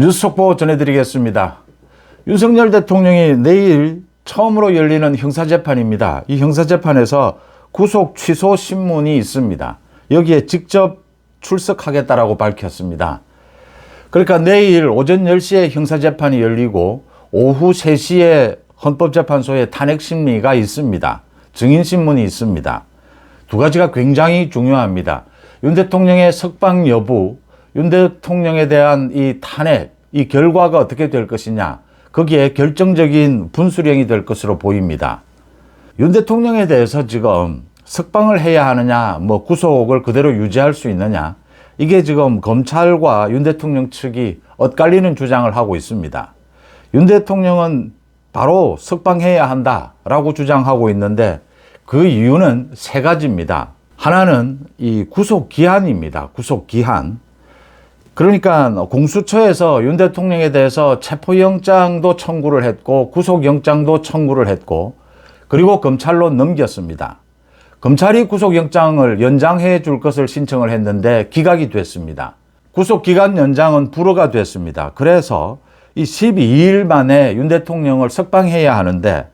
뉴스 속보 전해드리겠습니다. 윤석열 대통령이 내일 처음으로 열리는 형사재판입니다. 이 형사재판에서 구속 취소 신문이 있습니다. 여기에 직접 출석하겠다라고 밝혔습니다. 그러니까 내일 오전 10시에 형사재판이 열리고 오후 3시에 헌법재판소에 탄핵심리가 있습니다. 증인신문이 있습니다. 두 가지가 굉장히 중요합니다. 윤 대통령의 석방 여부, 윤 대통령에 대한 이 탄핵, 이 결과가 어떻게 될 것이냐, 거기에 결정적인 분수령이 될 것으로 보입니다. 윤 대통령에 대해서 지금 석방을 해야 하느냐, 구속을 그대로 유지할 수 있느냐, 이게 지금 검찰과 윤 대통령 측이 엇갈리는 주장을 하고 있습니다. 윤 대통령은 바로 석방해야 한다라고 주장하고 있는데 그 이유는 세 가지입니다. 하나는 이 구속기한입니다. 구속기한. 그러니까 공수처에서 윤 대통령에 대해서 체포영장도 청구를 했고 구속영장도 청구를 했고 그리고 검찰로 넘겼습니다. 검찰이 구속영장을 연장해 줄 것을 신청을 했는데 기각이 됐습니다. 구속기간 연장은 불허가 됐습니다. 그래서 이 12일 만에 윤 대통령을 석방해야 하는데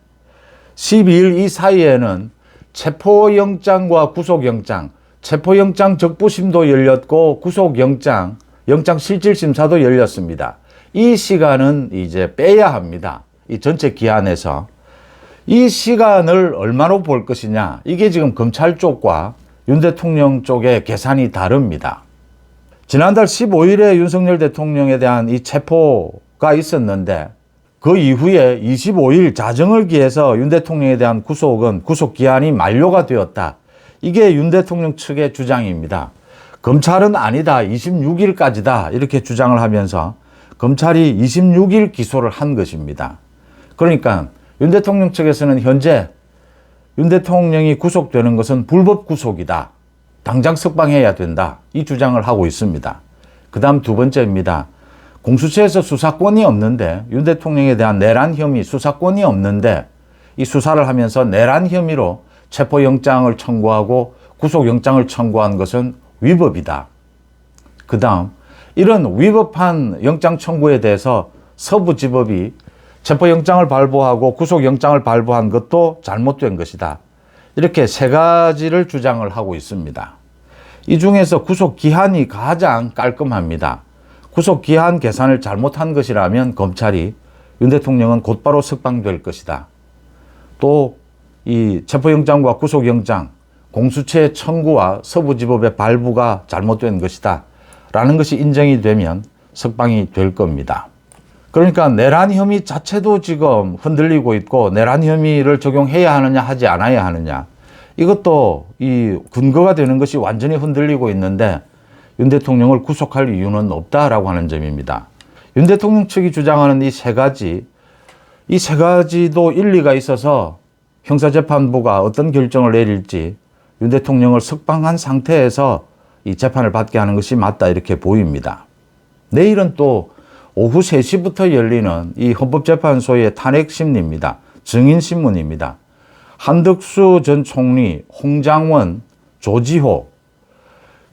12일 이 사이에는 체포영장과 구속영장, 체포영장 적부심도 열렸고 구속영장, 영장실질심사도 열렸습니다. 이 시간은 이제 빼야 합니다. 이 전체 기한에서. 이 시간을 얼마로 볼 것이냐, 이게 지금 검찰 쪽과 윤 대통령 쪽의 계산이 다릅니다. 지난달 15일에 윤석열 대통령에 대한 이 체포가 있었는데 그 이후에 25일 자정을 기해서 윤 대통령에 대한 구속기한이 만료가 되었다. 이게 윤 대통령 측의 주장입니다. 검찰은 아니다, 26일까지다 이렇게 주장을 하면서 검찰이 26일 기소를 한 것입니다. 그러니까 윤 대통령 측에서는 현재 윤 대통령이 구속되는 것은 불법 구속이다, 당장 석방해야 된다, 이 주장을 하고 있습니다. 그 다음 두 번째입니다. 공수처에서 수사권이 없는데, 윤 대통령에 대한 내란 혐의 수사권이 없는데 이 수사를 하면서 내란 혐의로 체포영장을 청구하고 구속영장을 청구한 것은 위법이다. 그 다음 이런 위법한 영장 청구에 대해서 서부지법이 체포영장을 발부하고 구속영장을 발부한 것도 잘못된 것이다. 이렇게 세 가지를 주장을 하고 있습니다. 이 중에서 구속기한이 가장 깔끔합니다. 구속기한 계산을 잘못한 것이라면 검찰이 윤 대통령은 곧바로 석방될 것이다. 또 이 체포영장과 구속영장, 공수처의 청구와 서부지법의 발부가 잘못된 것이다 라는 것이 인정이 되면 석방이 될 겁니다. 그러니까 내란 혐의 자체도 지금 흔들리고 있고 내란 혐의를 적용해야 하느냐 하지 않아야 하느냐, 이것도 이 근거가 되는 것이 완전히 흔들리고 있는데 윤 대통령을 구속할 이유는 없다라고 하는 점입니다. 윤 대통령 측이 주장하는 이 세 가지도 일리가 있어서 형사재판부가 어떤 결정을 내릴지 윤 대통령을 석방한 상태에서 이 재판을 받게 하는 것이 맞다, 이렇게 보입니다. 내일은 또 오후 3시부터 열리는 이 헌법재판소의 탄핵심리입니다. 증인신문입니다. 한덕수 전 총리, 홍장원, 조지호,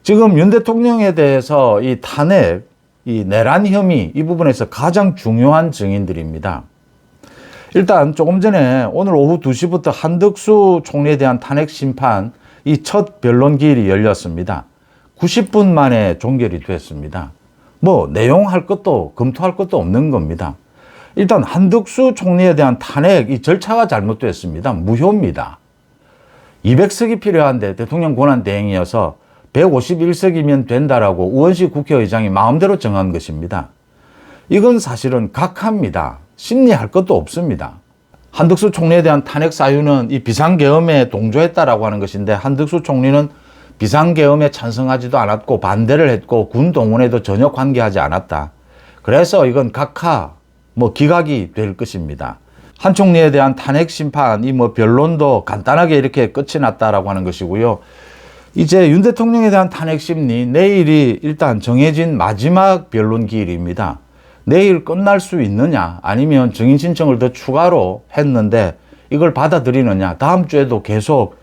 지금 윤 대통령에 대해서 이 탄핵, 이 내란 혐의, 이 부분에서 가장 중요한 증인들입니다. 일단 조금 전에 오늘 오후 2시부터 한덕수 총리에 대한 탄핵 심판 이 첫 변론 기일이 열렸습니다. 90분 만에 종결이 됐습니다. 내용할 것도 검토할 것도 없는 겁니다. 일단 한덕수 총리에 대한 탄핵 이 절차가 잘못됐습니다. 무효입니다. 200석이 필요한데 대통령 권한대행이어서 151석이면 된다라고 우원식 국회의장이 마음대로 정한 것입니다. 이건 사실은 각하입니다. 심리할 것도 없습니다. 한덕수 총리에 대한 탄핵 사유는 이 비상계엄에 동조했다라고 하는 것인데 한덕수 총리는 비상계엄에 찬성하지도 않았고 반대를 했고 군 동원에도 전혀 관계하지 않았다. 그래서 이건 각하, 기각이 될 것입니다. 한 총리에 대한 탄핵 심판, 변론도 간단하게 이렇게 끝이 났다라고 하는 것이고요. 이제 윤 대통령에 대한 탄핵 심리, 내일이 일단 정해진 마지막 변론 기일입니다. 내일 끝날 수 있느냐, 아니면 증인 신청을 더 추가로 했는데 이걸 받아들이느냐, 다음 주에도 계속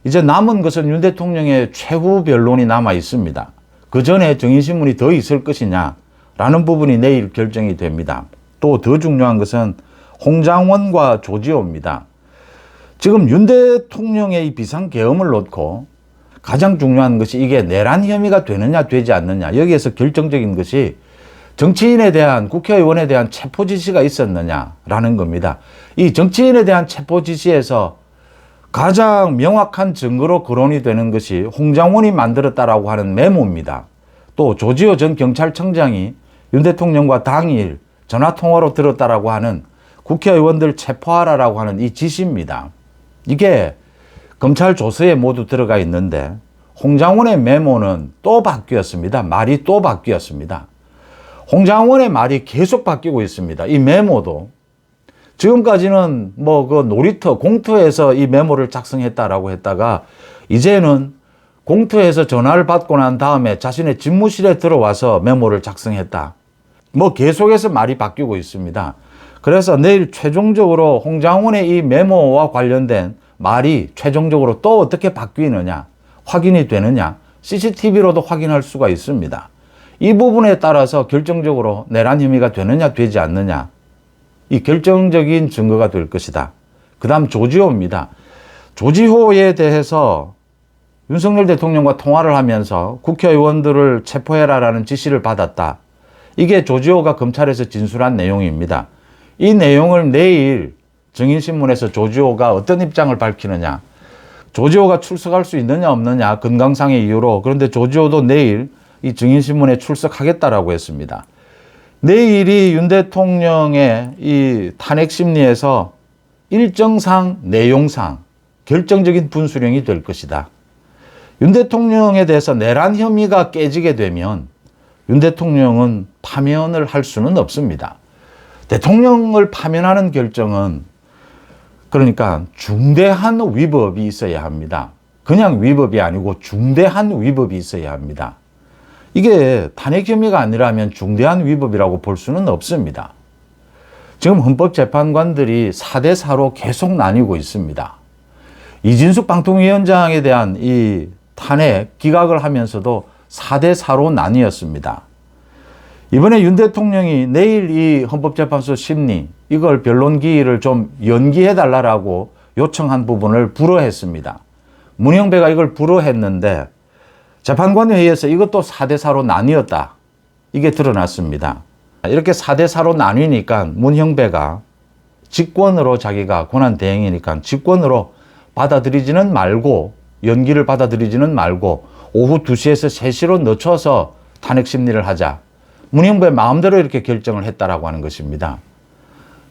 이제 남은 것은 윤 대통령의 최후 변론이 남아 있습니다. 그 전에 증인신문이 더 있을 것이냐, 라는 부분이 내일 결정이 됩니다. 또 더 중요한 것은 홍장원과 조지호입니다. 지금 윤 대통령의 이 비상계엄을 놓고 가장 중요한 것이 이게 내란 혐의가 되느냐 되지 않느냐, 여기에서 결정적인 것이 정치인에 대한, 국회의원에 대한 체포 지시가 있었느냐라는 겁니다. 이 정치인에 대한 체포 지시에서 가장 명확한 증거로 거론이 되는 것이 홍장원이 만들었다라고 하는 메모입니다. 또 조지호 전 경찰청장이 윤 대통령과 당일 전화통화로 들었다라고 하는 국회의원들 체포하라라고 하는 이 지시입니다. 이게 검찰 조서에 모두 들어가 있는데 홍장원의 메모는 또 바뀌었습니다. 말이 또 바뀌었습니다. 홍장원의 말이 계속 바뀌고 있습니다. 이 메모도 지금까지는 뭐 그 놀이터, 공터에서 이 메모를 작성했다라고 했다가 이제는 공터에서 전화를 받고 난 다음에 자신의 집무실에 들어와서 메모를 작성했다. 뭐 계속해서 말이 바뀌고 있습니다. 그래서 내일 최종적으로 홍장원의 이 메모와 관련된 말이 최종적으로 또 어떻게 바뀌느냐, 확인이 되느냐, CCTV로도 확인할 수가 있습니다. 이 부분에 따라서 결정적으로 내란 혐의가 되느냐 되지 않느냐, 이 결정적인 증거가 될 것이다. 그 다음 조지호입니다. 조지호에 대해서 윤석열 대통령과 통화를 하면서 국회의원들을 체포해라라는 지시를 받았다. 이게 조지호가 검찰에서 진술한 내용입니다. 이 내용을 내일 정인신문에서 조지호가 어떤 입장을 밝히느냐, 조지호가 출석할 수 있느냐 없느냐, 건강상의 이유로. 그런데 조지호도 내일 이 정인신문에 출석하겠다라고 했습니다. 내일이 윤 대통령의 이 탄핵 심리에서 일정상, 내용상 결정적인 분수령이 될 것이다. 윤 대통령에 대해서 내란 혐의가 깨지게 되면 윤 대통령은 파면을 할 수는 없습니다. 대통령을 파면하는 결정은 그러니까 중대한 위법이 있어야 합니다. 그냥 위법이 아니고 중대한 위법이 있어야 합니다. 이게 탄핵 혐의가 아니라면 중대한 위법이라고 볼 수는 없습니다. 지금 헌법재판관들이 4대 4로 계속 나뉘고 있습니다. 이진숙 방통위원장에 대한 이 탄핵 기각을 하면서도 4대 4로 나뉘었습니다. 이번에 윤 대통령이 내일 이 헌법재판소 심리, 이걸 변론 기일을 좀 연기해달라고 요청한 부분을 불허했습니다. 문형배가 이걸 불허했는데 재판관 회의에서 이것도 4대 4로 나뉘었다. 이게 드러났습니다. 이렇게 4대 4로 나뉘니까 문형배가 직권으로 자기가 권한대행이니까 직권으로 받아들이지는 말고, 연기를 받아들이지는 말고 오후 2시에서 3시로 늦춰서 탄핵 심리를 하자. 문형배 마음대로 이렇게 결정을 했다라고 하는 것입니다.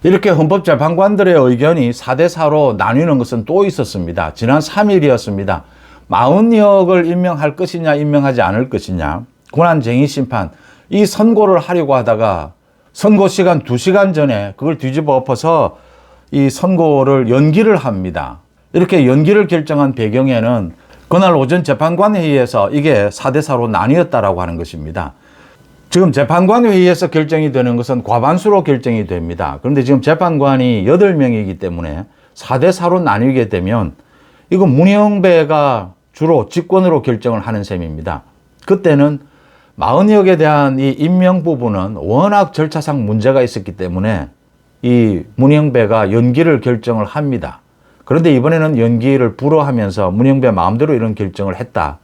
이렇게 헌법재판관들의 의견이 4대 4로 나뉘는 것은 또 있었습니다. 지난 3일이었습니다. 마흔역을 임명할 것이냐 임명하지 않을 것이냐, 권한쟁의심판, 이 선고를 하려고 하다가 선고 시간 2시간 전에 그걸 뒤집어 엎어서 이 선고를 연기를 합니다. 이렇게 연기를 결정한 배경에는 그날 오전 재판관 회의에서 이게 4대 4로 나뉘었다라고 하는 것입니다. 지금 재판관 회의에서 결정이 되는 것은 과반수로 결정이 됩니다. 그런데 지금 재판관이 8명이기 때문에 4대 4로 나뉘게 되면 이거 문형배가 주로 직권으로 결정을 하는 셈입니다. 그때는 마흔역에 대한 이 임명 부분은 워낙 절차상 문제가 있었기 때문에 이 문형배가 연기를 결정을 합니다. 그런데 이번에는 연기를 불허하면서 문형배 마음대로 이런 결정을 했다.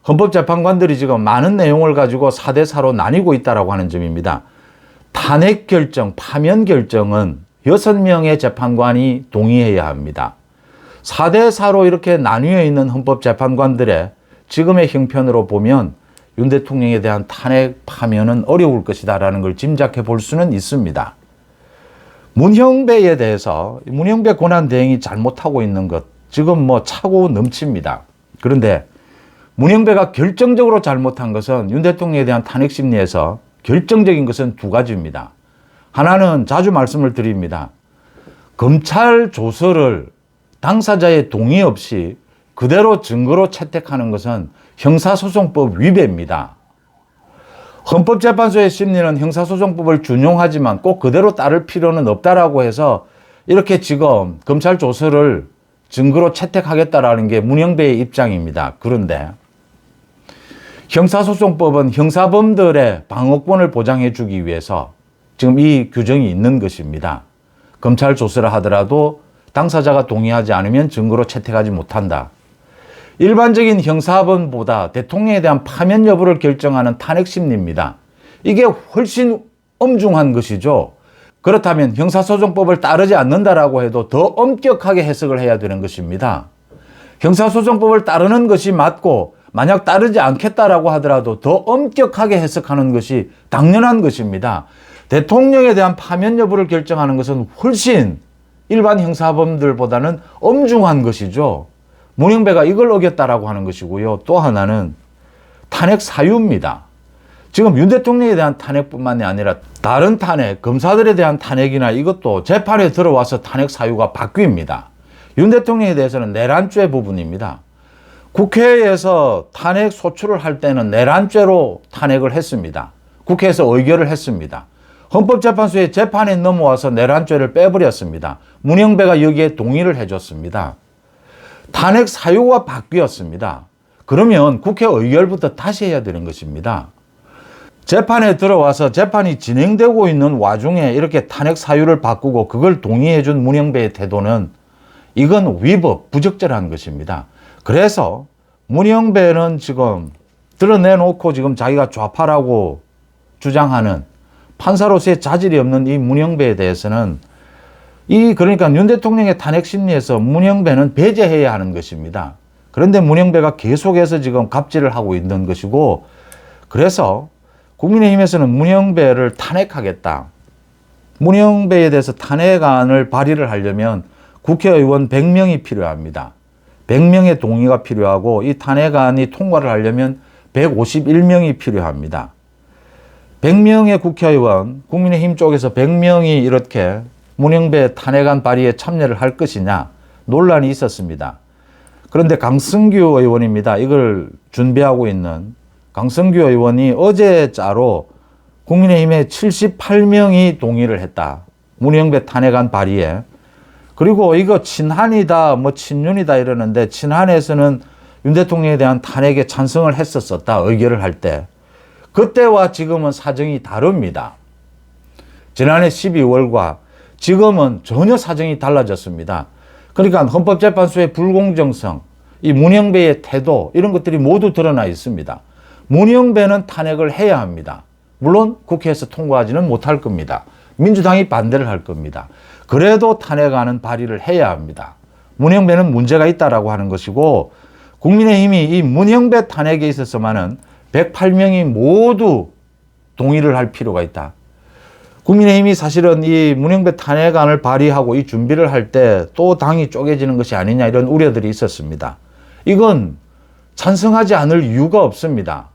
헌법재판관들이 지금 많은 내용을 가지고 4대 4로 나뉘고 있다라고 하는 점입니다. 탄핵 결정, 파면 결정은 6명의 재판관이 동의해야 합니다. 4대 4로 이렇게 나뉘어 있는 헌법재판관들의 지금의 형편으로 보면 윤 대통령에 대한 탄핵 파면은 어려울 것이다라는 걸 짐작해 볼 수는 있습니다. 문형배에 대해서 문형배 권한대행이 잘못하고 있는 것 지금 뭐 차고 넘칩니다. 그런데 문형배가 결정적으로 잘못한 것은 윤 대통령에 대한 탄핵 심리에서 결정적인 것은 2가지입니다. 하나는 자주 말씀을 드립니다. 검찰 조서를 당사자의 동의 없이 그대로 증거로 채택하는 것은 형사소송법 위배입니다. 헌법재판소의 심리는 형사소송법을 준용하지만 꼭 그대로 따를 필요는 없다라고 해서 이렇게 지금 검찰 조서를 증거로 채택하겠다라는 게 문형배의 입장입니다. 그런데 형사소송법은 형사범들의 방어권을 보장해 주기 위해서 지금 이 규정이 있는 것입니다. 검찰 조사를 하더라도 당사자가 동의하지 않으면 증거로 채택하지 못한다. 일반적인 형사범보다 대통령에 대한 파면 여부를 결정하는 탄핵 심리입니다. 이게 훨씬 엄중한 것이죠. 그렇다면 형사소송법을 따르지 않는다라고 해도 더 엄격하게 해석을 해야 되는 것입니다. 형사소송법을 따르는 것이 맞고 만약 따르지 않겠다라고 하더라도 더 엄격하게 해석하는 것이 당연한 것입니다. 대통령에 대한 파면 여부를 결정하는 것은 훨씬 일반 형사범들보다는 엄중한 것이죠. 문영배가 이걸 어겼다라고 하는 것이고요. 또 하나는 탄핵 사유입니다. 지금 윤 대통령에 대한 탄핵뿐만이 아니라 다른 탄핵, 검사들에 대한 탄핵이나 이것도 재판에 들어와서 탄핵 사유가 바뀝니다. 윤 대통령에 대해서는 내란죄 부분입니다. 국회에서 탄핵 소추를 할 때는 내란죄로 탄핵을 했습니다. 국회에서 의결을 했습니다. 헌법재판소의 재판에 넘어와서 내란죄를 빼버렸습니다. 문영배가 여기에 동의를 해줬습니다. 탄핵 사유가 바뀌었습니다. 그러면 국회 의결부터 다시 해야 되는 것입니다. 재판에 들어와서 재판이 진행되고 있는 와중에 이렇게 탄핵 사유를 바꾸고 그걸 동의해 준 문영배의 태도는 이건 위법, 부적절한 것입니다. 그래서 문영배는 지금 드러내놓고 지금 자기가 좌파라고 주장하는 판사로서의 자질이 없는 이 문영배에 대해서는 그러니까 윤 대통령의 탄핵 심리에서 문영배는 배제해야 하는 것입니다. 그런데 문영배가 계속해서 지금 갑질을 하고 있는 것이고, 그래서 국민의힘에서는 문영배를 탄핵하겠다. 문영배에 대해서 탄핵안을 발의를 하려면 국회의원 100명이 필요합니다. 100명의 동의가 필요하고 이 탄핵안이 통과를 하려면 151명이 필요합니다. 100명의 국회의원, 국민의힘 쪽에서 100명이 이렇게 문영배 탄핵안 발의에 참여를 할 것이냐 논란이 있었습니다. 그런데 강승규 의원입니다. 이걸 준비하고 있는 강승규 의원이 어제자로 국민의힘의 78명이 동의를 했다. 문영배 탄핵안 발의에. 그리고 이거 친한이다, 친윤이다 이러는데 친한에서는 윤 대통령에 대한 탄핵에 찬성을 했었다. 의결을 할 때. 그때와 지금은 사정이 다릅니다. 지난해 12월과 지금은 전혀 사정이 달라졌습니다. 그러니까 헌법재판소의 불공정성, 이 문영배의 태도 이런 것들이 모두 드러나 있습니다. 문영배는 탄핵을 해야 합니다. 물론 국회에서 통과하지는 못할 겁니다. 민주당이 반대를 할 겁니다. 그래도 탄핵안은 발의를 해야 합니다. 문영배는 문제가 있다라고 하는 것이고, 국민의힘이 이 문영배 탄핵에 있어서만은 108명이 모두 동의를 할 필요가 있다. 국민의힘이 사실은 이 문영배 탄핵안을 발의하고 이 준비를 할 때 또 당이 쪼개지는 것이 아니냐 이런 우려들이 있었습니다. 이건 찬성하지 않을 이유가 없습니다.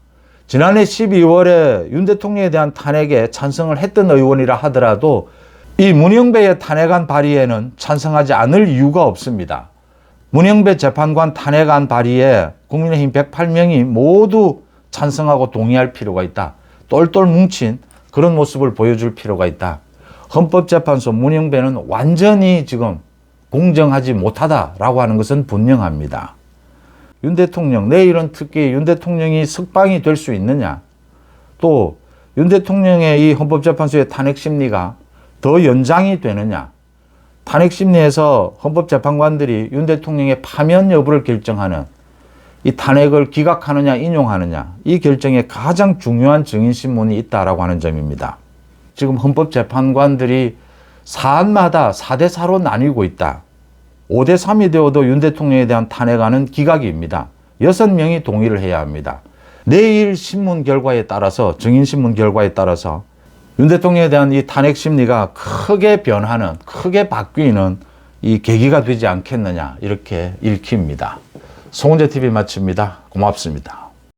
지난해 12월에 윤 대통령에 대한 탄핵에 찬성을 했던 의원이라 하더라도 이 문영배의 탄핵안 발의에는 찬성하지 않을 이유가 없습니다. 문영배 재판관 탄핵안 발의에 국민의힘 108명이 모두 찬성하고 동의할 필요가 있다. 똘똘 뭉친 그런 모습을 보여줄 필요가 있다. 헌법재판소 문영배는 완전히 지금 공정하지 못하다라고 하는 것은 분명합니다. 윤 대통령, 내일은 특히 윤 대통령이 석방이 될 수 있느냐, 또 윤 대통령의 이 헌법재판소의 탄핵 심리가 더 연장이 되느냐, 탄핵 심리에서 헌법재판관들이 윤 대통령의 파면 여부를 결정하는 이 탄핵을 기각하느냐 인용하느냐, 이 결정에 가장 중요한 증인신문이 있다라고 하는 점입니다. 지금 헌법재판관들이 사안마다 4대 4로 나뉘고 있다. 5대 3이 되어도 윤 대통령에 대한 탄핵안은 기각입니다. 6명이 동의를 해야 합니다. 내일 신문 결과에 따라서, 증인신문 결과에 따라서 윤 대통령에 대한 이 탄핵 심리가 크게 변하는, 크게 바뀌는 이 계기가 되지 않겠느냐, 이렇게 읽힙니다. 송은재TV 마칩니다. 고맙습니다.